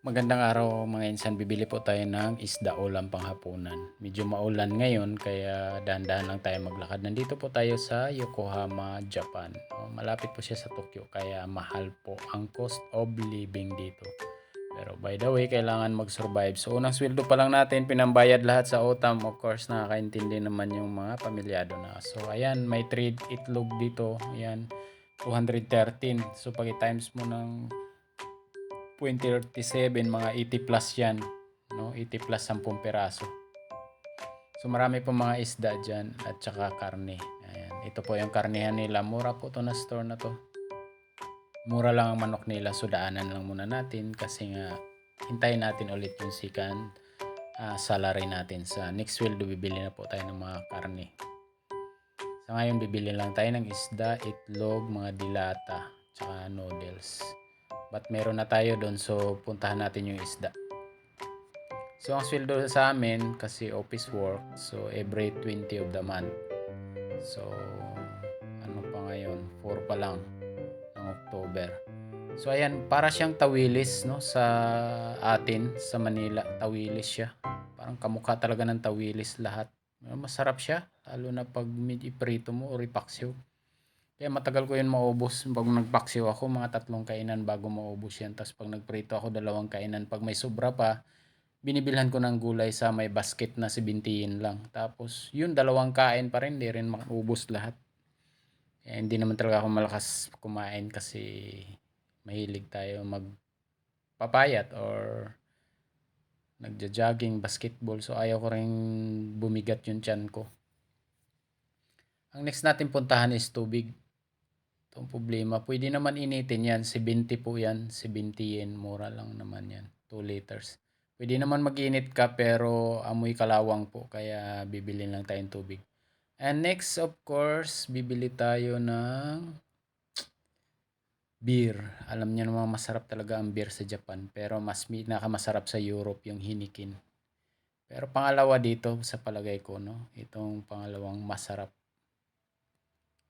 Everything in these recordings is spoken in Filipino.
Magandang araw mga insan, bibili po tayo ng isda ulam panghapunan. Medyo maulan ngayon kaya dahan-dahan lang tayo maglakad. Nandito po tayo sa Yokohama, Japan. Malapit po siya sa Tokyo kaya mahal po ang cost of living dito. Pero by the way, kailangan mag-survive. So unang sweldo pa lang natin, pinambayad lahat sa utang. Of course, nakakaintindi naman yung mga pamilyado na. So ayan, may trade itlog dito. Ayan, 213. So pag i-times mo ng 0.37, mga 80 plus yan, no? 80 plus 10 peraso. So marami po mga isda dyan at saka karne. Ayan. Ito po yung karnihan nila. Mura po to na store na to. Mura lang ang manok nila. So daanan lang muna natin kasi nga hintayin natin ulit yung second salary natin. Sa next sweldo bibili na po tayo ng mga karne. Sa ngayon bibili lang tayo ng isda, itlog, mga dilata, tsaka noodles. But meron na tayo doon, so puntahan natin yung isda. So ang sweldo sa amin kasi office work, so every 20 of the month. So ano pa ngayon, 4 pa lang ng October. So ayan, para siyang tawilis no sa atin sa Manila, tawilis siya. Parang kamukha talaga ng tawilis lahat. Masarap siya lalo na pag iprito mo o ipaksiw. Kaya matagal ko yun maubos. Pag nagpaksiw ako, mga 3 kainan bago maubos yan. Tapos pag nagprito ako, 2 kainan. Pag may sobra pa, binibilhan ko ng gulay sa may basket na 70 lang. Tapos yun, 2 kain pa rin, di rin maubos lahat. Hindi naman talaga ako malakas kumain kasi mahilig tayo magpapayat or nagja-jogging, basketball. So ayaw ko rin bumigat yung tiyan ko. Ang next natin puntahan is tubig. Itong problema, pwede naman initin yan. 70 po yan. 70 yen. Mura lang naman yan. 2 liters. Pwede naman mag-init ka pero amoy kalawang po. Kaya bibili lang tayong tubig. And next, of course, bibili tayo ng beer. Alam niyo naman masarap talaga ang beer sa Japan. Pero mas pinakamasarap sa Europe yung Hinikin. Pero pangalawa dito sa palagay ko, no? Itong pangalawang masarap.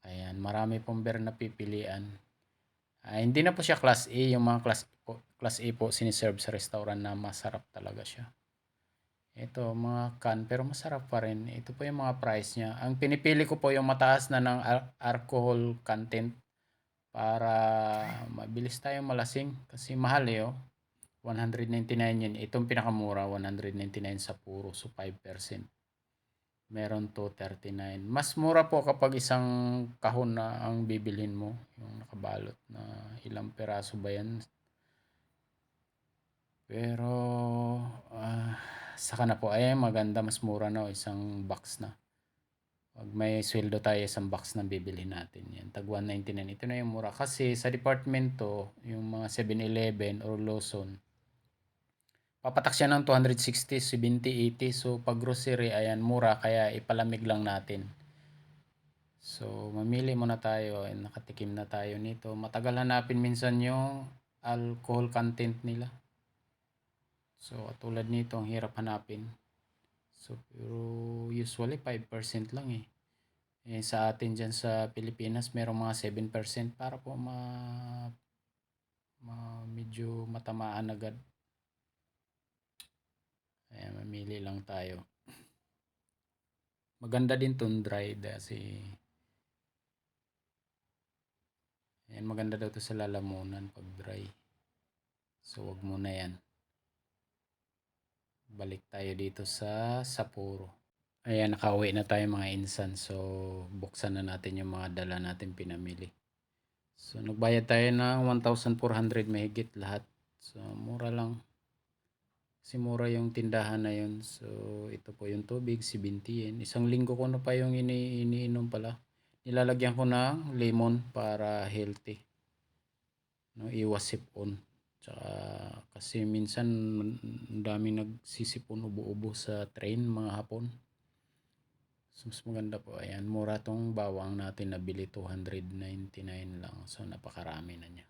Ayan, marami pong beer na pipilian. Hindi na po siya class A, yung mga class A po siniserve sa restaurant na masarap talaga siya. Ito, mga can, pero masarap pa rin. Ito po yung mga price niya. Ang pinipili ko po yung mataas na ng alcohol content para mabilis tayong malasing kasi mahal eh, oh. 199 yun. Itong pinakamura, 199 sa puro, so 5%. Meron 239. Mas mura po kapag isang kahon na ang bibilhin mo, yung nakabalot na ilang peraso ba yan. Pero saka na po ay maganda, mas mura na isang box na. Pag may sweldo tayo, isang box na bibilhin natin yan. Tag 199. Ito na yung mura kasi sa departmento, yung mga 7-Eleven or Lawson, papatak siya ng 260, 70, 80. So pag grocery, ayan mura kaya ipalamig lang natin. So mamili muna tayo, nakatikim na tayo nito. Matagal hanapin minsan yung alcohol content nila. So tulad nito, ang hirap hanapin. So pero usually 5% lang eh. Sa atin dyan sa Pilipinas, merong mga 7% para po medyo matamaan agad. Ayan, mamili lang tayo. Maganda din itong dry kasi ayan, maganda daw ito sa lalamunan pag dry. So wag muna yan. Balik tayo dito sa Sapporo. Ayan, nakauwi na tayo mga insan. So buksan na natin yung mga dala natin pinamili. So nagbayad tayo ng 1,400 mahigit lahat. So mura lang. Kasi mura yung tindahan na yun. So ito po yung tubig, 70 yen. Isang linggo ko na pa yung iniinom pala. Nilalagyan ko ng lemon para healthy. No, iwas sipon. Tsaka kasi minsan daming nagsisipon ubo-ubo sa train mga hapon. So mas maganda po. Ayan, mura tong bawang natin nabili, 299 lang. So napakarami na niya.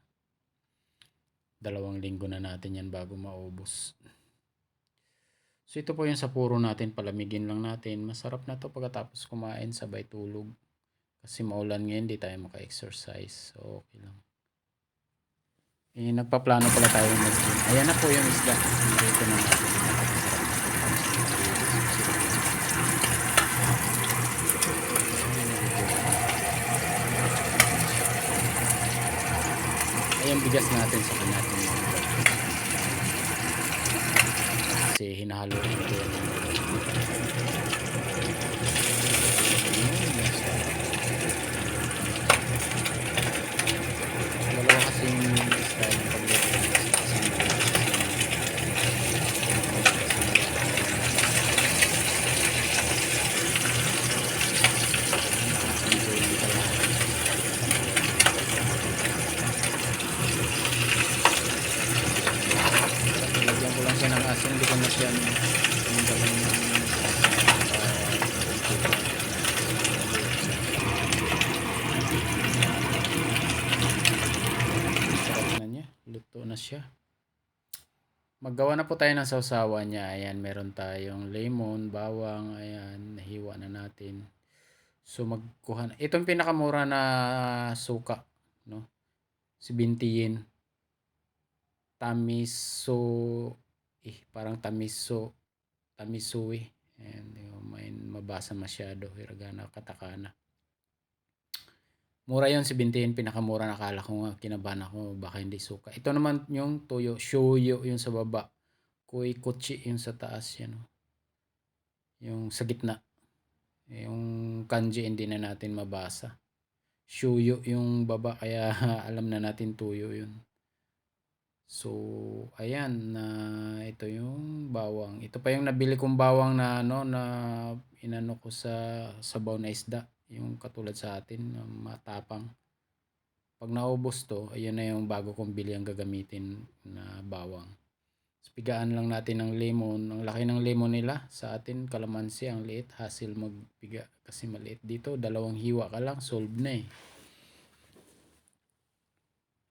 2 linggo na natin yan bago maubos. So ito po yung Sapporo natin, palamigin lang natin. Masarap na to pagkatapos kumain sabay tulog. Kasi maulan ngayon, hindi tayo maka-exercise. So okay lang. Nagpaplano pala tayo mag-gym. Ayan na po yung isda. Narito na natin. Ayan bigas natin sa natin. Kasi hinahalo rin ito. Dalawa kasing style ng pagluto. Lagyan ko lang siya ng asin, hindi ko na siya sarap na niya, luto na siya. Maggawa na po tayo ng sausawan niya. Ayan, meron tayong lemon, bawang, ayan, nahiwa na natin. So magkuha na. Itong pinakamura na suka, no? 70 yen. Tamiso, parang tamisui. Ayan, di ko mabasa masyado, hiragana, katakana. Mura yun, 17, pinakamura. Nakala ko nga, kinabahan ako, baka hindi suka. Ito naman yung toyo, shoyo yung sa baba. Kuikuchi yung sa taas, yan. Yung sa gitna. Yung kanji hindi na natin mabasa. Shoyo yung baba, kaya alam na natin toyo yun. So, ayan, na ito yung bawang. Ito pa yung nabili kong bawang na na inano ko sa sabaw na isda. Yung katulad sa atin, matapang. Pag naubos to, ayun na yung bago kong bili ang gagamitin na bawang. So, pigaan lang natin ng lemon. Ang laki ng lemon nila. Sa atin, kalamansi, ang liit. Hassle magpiga kasi maliit dito. 2 hiwa ka lang, solve na eh.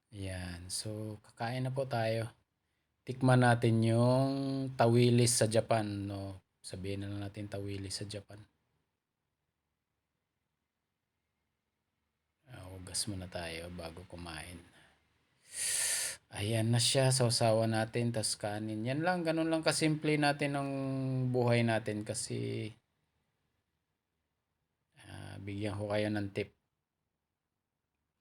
Ayan. So, kakain na po tayo. Tikman natin yung tawilis sa Japan, no? Sabihin na lang natin tawilis sa Japan. Hugas muna tayo bago kumain. Ayan na siya, sausawan natin, tas kanin. Yan lang, ganun lang kasimple natin ang buhay natin kasi bigyan ko kayo ng tip.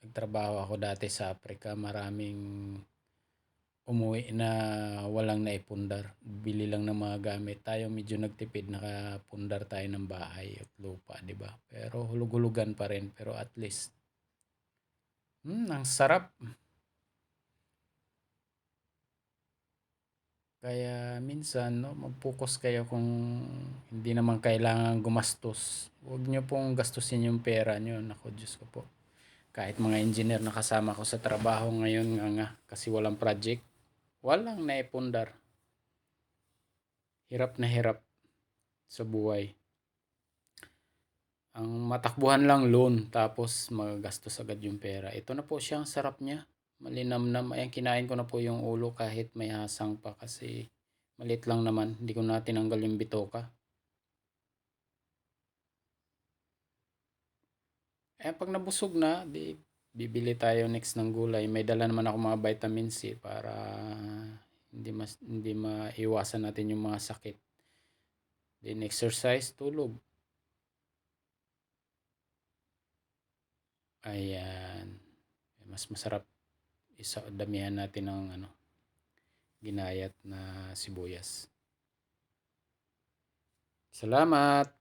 Nagtrabaho ako dati sa Africa, maraming umuwi na walang naipundar. Bili lang ng mga gamit. Tayo medyo nagtipid, nakapundar tayo ng bahay at lupa, di ba? Pero hulug-hulugan pa rin, pero at least ang sarap. Kaya minsan, no, mag-focus kayo kung hindi naman kailangan gumastos. Huwag nyo pong gastusin yung pera nyo. Naku, Diyos ko po. Kahit mga engineer na kasama ko sa trabaho ngayon nga kasi walang project, walang naipundar. Hirap na hirap sa buhay. Ang matakbuhan lang loan, tapos magagastos agad yung pera. Ito na po siya, ang sarap niya. Malinamnam. Ayan, kinain ko na po yung ulo kahit may hasang pa kasi maliit lang naman. Hindi ko na tinanggal yung bitoka. Pag nabusog na, bibili tayo next ng gulay. May dala naman ako mga vitamin C para hindi maiwasan natin yung mga sakit. Then exercise, tulog. Ayan. Mas masarap damihan natin ng ginayat na sibuyas. Salamat!